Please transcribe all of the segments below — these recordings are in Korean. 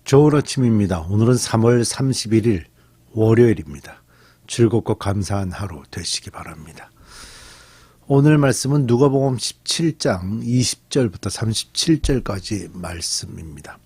좋은 아침입니다. 오늘은 3월 31일 월요일입니다. 즐겁고 감사한 하루 되시기 바랍니다. 오늘 말씀은 누가복음 17장 20절부터 37절까지 말씀입니다.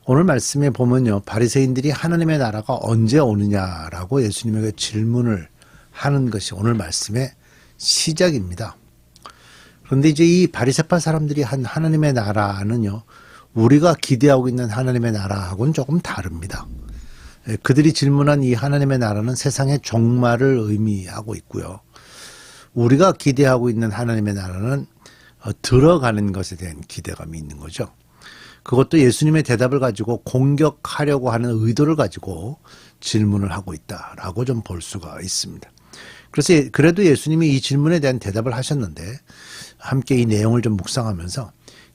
오늘 말씀에 보면요, 바리새인들이 하나님의 나라가 언제 오느냐라고 예수님에게 질문을 하는 것이 오늘 말씀의 시작입니다. 그런데 이제 이 바리새파 사람들이 한 하나님의 나라는요, 우리가 기대하고 있는 하나님의 나라하고는 조금 다릅니다. 그들이 질문한 이 하나님의 나라는 세상의 종말을 의미하고 있고요. 우리가 기대하고 있는 하나님의 나라는 들어가는 것에 대한 기대감이 있는 거죠. 그것도 예수님의 대답을 가지고 공격하려고 하는 의도를 가지고 질문을 하고 있다라고 좀 볼 수가 있습니다. 그래서 그래도 예수님이 이 질문에 대한 대답을 하셨는데 함께 이 내용을 좀 묵상하면서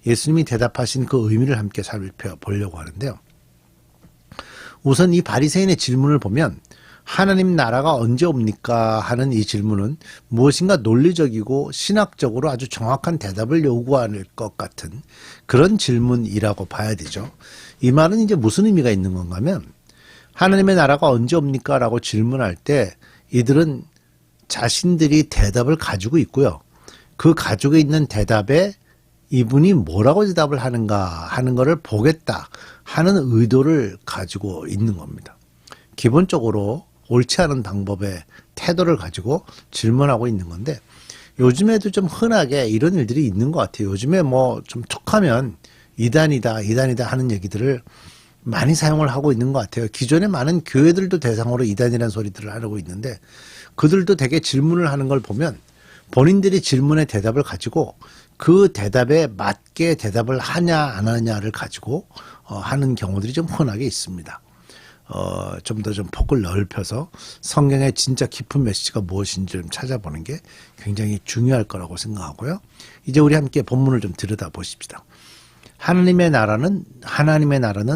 예수님이 대답하신 그 의미를 함께 살펴보려고 하는데요. 우선 이 바리새인의 질문을 보면 하나님 나라가 언제 옵니까? 하는 이 질문은 무엇인가 논리적이고 신학적으로 아주 정확한 대답을 요구할 것 같은 그런 질문이라고 봐야 되죠. 이 말은 이제 무슨 의미가 있는 건가 하면 하나님의 나라가 언제 옵니까? 라고 질문할 때 이들은 자신들이 대답을 가지고 있고요. 그 가지고 있는 대답에 이분이 뭐라고 대답을 하는가 하는 것을 보겠다 하는 의도를 가지고 있는 겁니다. 기본적으로 옳지 않은 방법의 태도를 가지고 질문하고 있는 건데 요즘에도 좀 흔하게 이런 일들이 있는 것 같아요. 요즘에 뭐 좀 툭하면 이단이다 하는 얘기들을 많이 사용을 하고 있는 것 같아요. 기존에 많은 교회들도 대상으로 이단이라는 소리들을 하고 있는데 그들도 되게 질문을 하는 걸 보면 본인들이 질문의 대답을 가지고 그 대답에 맞게 대답을 하냐 안 하냐를 가지고 하는 경우들이 좀 흔하게 있습니다. 좀 더 좀 폭을 넓혀서 성경의 진짜 깊은 메시지가 무엇인지 좀 찾아보는 게 굉장히 중요할 거라고 생각하고요. 이제 우리 함께 본문을 좀 들여다 보십시다. 하나님의 나라는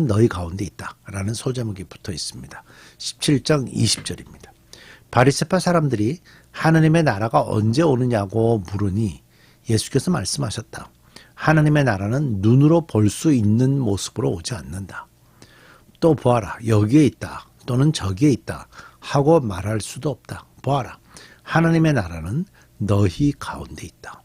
너희 가운데 있다라는 소제목이 붙어 있습니다. 17장 20절입니다. 바리새파 사람들이 하나님의 나라가 언제 오느냐고 물으니 예수께서 말씀하셨다. 하나님의 나라는 눈으로 볼 수 있는 모습으로 오지 않는다. 또 보아라, 여기에 있다 또는 저기에 있다 하고 말할 수도 없다. 보아라, 하나님의 나라는 너희 가운데 있다.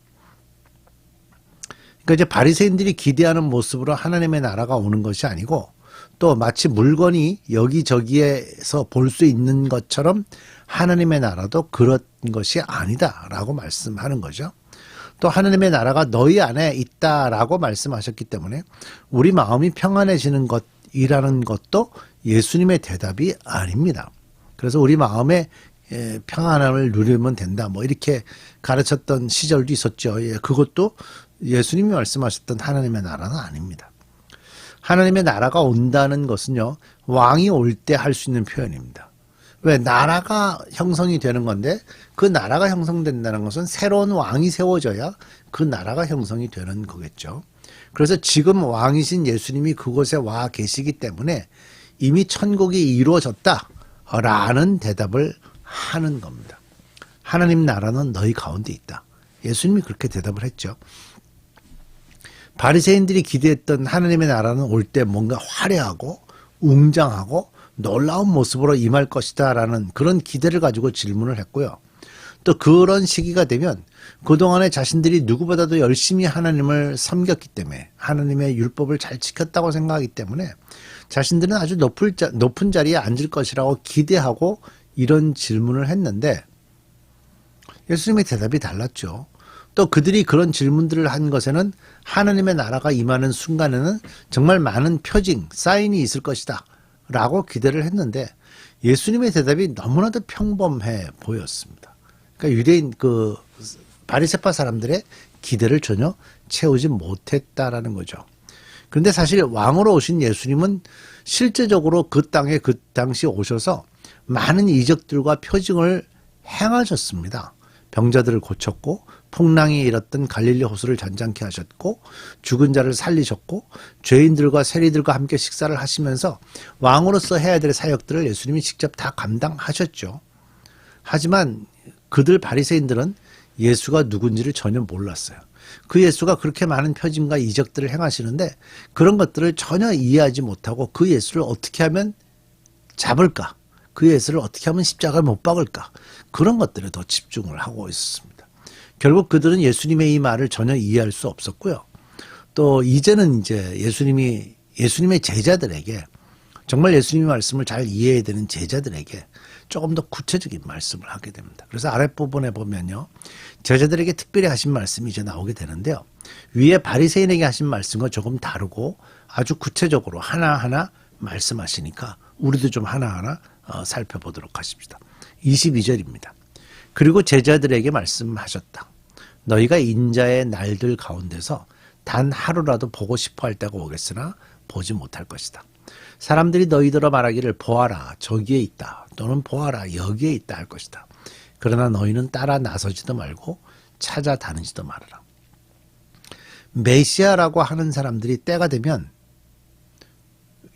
그러니까 이제 바리새인들이 기대하는 모습으로 하나님의 나라가 오는 것이 아니고 또 마치 물건이 여기저기에서 볼 수 있는 것처럼 하나님의 나라도 그런 것이 아니다라고 말씀하는 거죠. 또 하나님의 나라가 너희 안에 있다라고 말씀하셨기 때문에 우리 마음이 평안해지는 것이라는 것도 예수님의 대답이 아닙니다. 그래서 우리 마음에 평안함을 누리면 된다 뭐 이렇게 가르쳤던 시절도 있었죠. 그것도 예수님이 말씀하셨던 하나님의 나라는 아닙니다. 하나님의 나라가 온다는 것은요, 왕이 올 때 할 수 있는 표현입니다. 왜? 나라가 형성이 되는 건데 그 나라가 형성된다는 것은 새로운 왕이 세워져야 그 나라가 형성이 되는 거겠죠. 그래서 지금 왕이신 예수님이 그곳에 와 계시기 때문에 이미 천국이 이루어졌다라는 대답을 하는 겁니다. 하나님 나라는 너희 가운데 있다. 예수님이 그렇게 대답을 했죠. 바리새인들이 기대했던 하나님의 나라는 올 때 뭔가 화려하고 웅장하고 놀라운 모습으로 임할 것이다라는 그런 기대를 가지고 질문을 했고요. 또 그런 시기가 되면 그동안에 자신들이 누구보다도 열심히 하나님을 섬겼기 때문에 하나님의 율법을 잘 지켰다고 생각하기 때문에 자신들은 아주 높은 자리에 앉을 것이라고 기대하고 이런 질문을 했는데 예수님의 대답이 달랐죠. 또 그들이 그런 질문들을 한 것에는 하나님의 나라가 임하는 순간에는 정말 많은 표징, 사인이 있을 것이다 라고 기대를 했는데 예수님의 대답이 너무나도 평범해 보였습니다. 그러니까 유대인 바리새파 사람들의 기대를 전혀 채우지 못했다라는 거죠. 그런데 사실 왕으로 오신 예수님은 실제적으로 그 땅에 그 당시 오셔서 많은 이적들과 표징을 행하셨습니다. 병자들을 고쳤고 풍랑이 일었던 갈릴리 호수를 잔잔케 하셨고 죽은 자를 살리셨고 죄인들과 세리들과 함께 식사를 하시면서 왕으로서 해야 될 사역들을 예수님이 직접 다 감당하셨죠. 하지만 그들 바리새인들은 예수가 누군지를 전혀 몰랐어요. 그 예수가 그렇게 많은 표징과 이적들을 행하시는데 그런 것들을 전혀 이해하지 못하고 그 예수를 어떻게 하면 잡을까? 그 예수를 어떻게 하면 십자가를 못 박을까? 그런 것들에 더 집중을 하고 있었습니다. 결국 그들은 예수님의 이 말을 전혀 이해할 수 없었고요. 또 이제는 이제 예수님의 제자들에게 정말 예수님의 말씀을 잘 이해해야 되는 제자들에게 조금 더 구체적인 말씀을 하게 됩니다. 그래서 아랫부분에 보면요. 제자들에게 특별히 하신 말씀이 이제 나오게 되는데요. 위에 바리새인에게 하신 말씀과 조금 다르고 아주 구체적으로 하나하나 말씀하시니까 우리도 좀 하나하나 살펴보도록 하십시다. 22절입니다. 그리고 제자들에게 말씀하셨다. 너희가 인자의 날들 가운데서 단 하루라도 보고 싶어 할 때가 오겠으나 보지 못할 것이다. 사람들이 너희들어 말하기를 보아라 저기에 있다 또는 보아라 여기에 있다 할 것이다. 그러나 너희는 따라 나서지도 말고 찾아다니지도 말아라. 메시아라고 하는 사람들이 때가 되면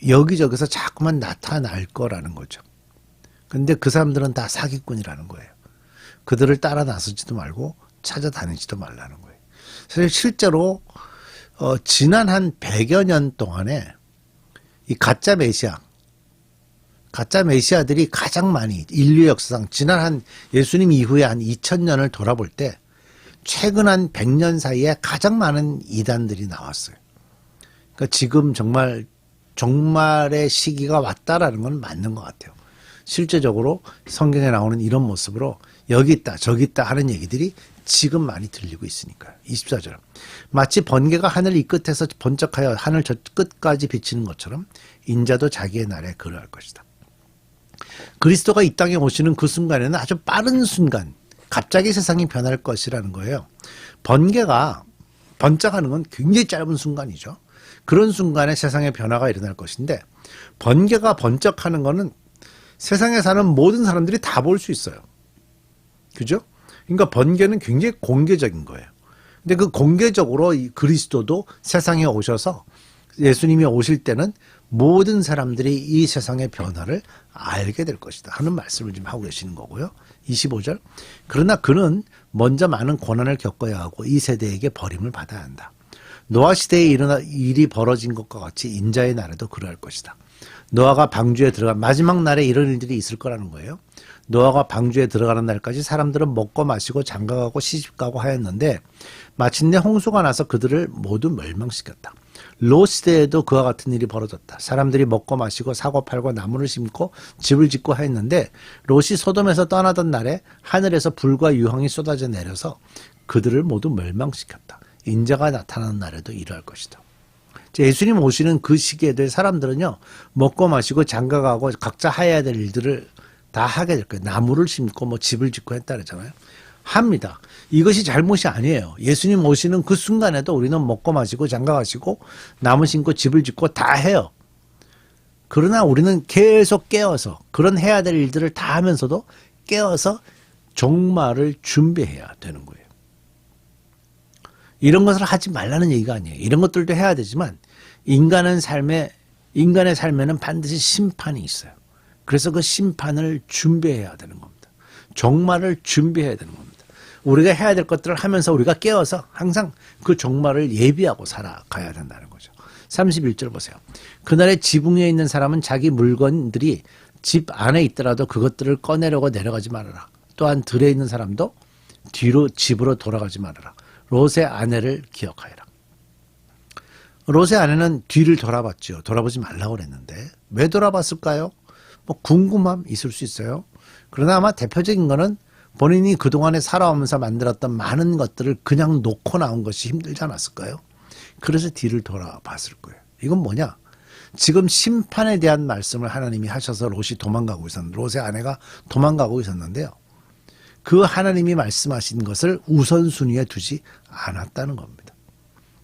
여기저기서 자꾸만 나타날 거라는 거죠. 근데 그 사람들은 다 사기꾼이라는 거예요. 그들을 따라 나서지도 말고 찾아다니지도 말라는 거예요. 사실 실제로 지난 한 100여 년 동안에 이 가짜 메시아들이 가장 많이 인류 역사상 지난 한 예수님 이후에 한 2000년을 돌아볼 때 최근 한 100년 사이에 가장 많은 이단들이 나왔어요. 그러니까 지금 정말의 시기가 왔다라는 건 맞는 것 같아요. 실제적으로 성경에 나오는 이런 모습으로 여기 있다 저기 있다 하는 얘기들이 지금 많이 들리고 있으니까요. 24절. 마치 번개가 하늘 이 끝에서 번쩍하여 하늘 저 끝까지 비치는 것처럼 인자도 자기의 날에 그러할 것이다. 그리스도가 이 땅에 오시는 그 순간에는 아주 빠른 순간 갑자기 세상이 변할 것이라는 거예요. 번개가 번쩍하는 건 굉장히 짧은 순간이죠. 그런 순간에 세상의 변화가 일어날 것인데 번개가 번쩍하는 거는 세상에 사는 모든 사람들이 다 볼 수 있어요. 그죠? 그러니까 번개는 굉장히 공개적인 거예요. 근데 그 공개적으로 그리스도도 세상에 오셔서 예수님이 오실 때는 모든 사람들이 이 세상의 변화를 알게 될 것이다 하는 말씀을 지금 하고 계시는 거고요. 25절. 그러나 그는 먼저 많은 고난을 겪어야 하고 이 세대에게 버림을 받아야 한다. 노아 시대에 일이 벌어진 것과 같이 인자의 날에도 그러할 것이다. 노아가 방주에 들어간 마지막 날에 이런 일들이 있을 거라는 거예요. 노아가 방주에 들어가는 날까지 사람들은 먹고 마시고 장가가고 시집가고 하였는데 마침내 홍수가 나서 그들을 모두 멸망시켰다. 롯 시대에도 그와 같은 일이 벌어졌다. 사람들이 먹고 마시고 사고 팔고 나무를 심고 집을 짓고 하였는데 롯이 소돔에서 떠나던 날에 하늘에서 불과 유황이 쏟아져 내려서 그들을 모두 멸망시켰다. 인자가 나타나는 날에도 이러할 것이다. 예수님 오시는 그 시기에도 사람들은요 먹고 마시고 장가가고 각자 해야 될 일들을 다 하게 될 거예요. 나무를 심고 뭐 집을 짓고 했다 그랬잖아요. 합니다. 이것이 잘못이 아니에요. 예수님 오시는 그 순간에도 우리는 먹고 마시고 장가가시고 나무 심고 집을 짓고 다 해요. 그러나 우리는 계속 깨어서 그런 해야 될 일들을 다 하면서도 깨어서 종말을 준비해야 되는 거예요. 이런 것을 하지 말라는 얘기가 아니에요. 이런 것들도 해야 되지만 인간의 삶에는 반드시 심판이 있어요. 그래서 그 심판을 준비해야 되는 겁니다. 종말을 준비해야 되는 겁니다. 우리가 해야 될 것들을 하면서 우리가 깨어서 항상 그 종말을 예비하고 살아가야 된다는 거죠. 31절 보세요. 그날에 지붕 위에 있는 사람은 자기 물건들이 집 안에 있더라도 그것들을 꺼내려고 내려가지 말아라. 또한 들에 있는 사람도 뒤로 집으로 돌아가지 말아라. 롯의 아내를 기억하여라. 롯의 아내는 뒤를 돌아봤죠. 돌아보지 말라고 그랬는데 왜 돌아봤을까요? 뭐 궁금함 있을 수 있어요. 그러나 아마 대표적인 거는 본인이 그동안에 살아오면서 만들었던 많은 것들을 그냥 놓고 나온 것이 힘들지 않았을까요? 그래서 뒤를 돌아봤을 거예요. 이건 뭐냐? 지금 심판에 대한 말씀을 하나님이 하셔서 롯이 도망가고 있었는데 롯의 아내가 도망가고 있었는데요. 그 하나님이 말씀하신 것을 우선순위에 두지 않았다는 겁니다.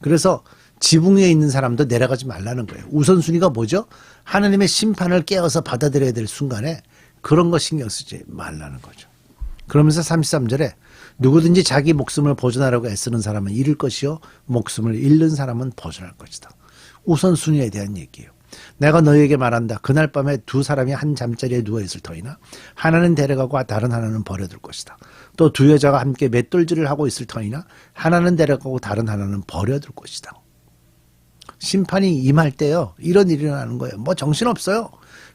그래서 지붕 위에 있는 사람도 내려가지 말라는 거예요. 우선순위가 뭐죠? 하나님의 심판을 깨어서 받아들여야 될 순간에 그런 거 신경 쓰지 말라는 거죠. 그러면서 33절에 누구든지 자기 목숨을 보존하려고 애쓰는 사람은 잃을 것이요 목숨을 잃는 사람은 보존할 것이다. 우선순위에 대한 얘기예요. 내가 너희에게 말한다. 그날 밤에 두 사람이 한 잠자리에 누워있을 터이나 하나는 데려가고 다른 하나는 버려둘 것이다. 또 두 여자가 함께 맷돌질을 하고 있을 터이나 하나는 데려가고 다른 하나는 버려둘 것이다. 심판이 임할 때요, 이런 일이 일어나는 거예요. 뭐 정신없어요.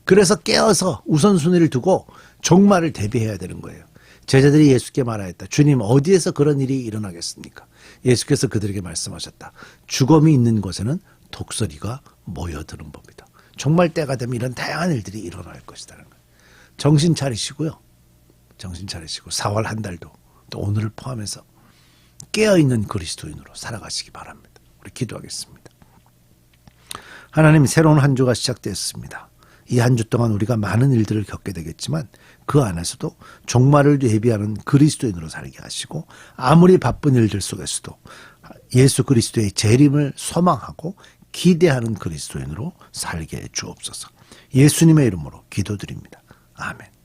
그래서 깨어서 우선순위를 두고 종말을 대비해야 되는 거예요. 제자들이 예수께 말하였다. 주님, 어디에서 그런 일이 일어나겠습니까? 예수께서 그들에게 말씀하셨다. 죽음이 있는 곳에는 독수리가 모여드는 법이다. 종말 때가 되면 이런 다양한 일들이 일어날 것이라는 거예요. 정신 차리시고요. 정신 차리시고 4월 한 달도 또 오늘을 포함해서 깨어있는 그리스도인으로 살아가시기 바랍니다. 우리 기도하겠습니다. 하나님, 새로운 한 주가 시작됐습니다. 이 한 주 동안 우리가 많은 일들을 겪게 되겠지만 그 안에서도 종말을 대비하는 그리스도인으로 살게 하시고 아무리 바쁜 일들 속에서도 예수 그리스도의 재림을 소망하고 기대하는 그리스도인으로 살게 해 주옵소서. 예수님의 이름으로 기도드립니다. 아멘.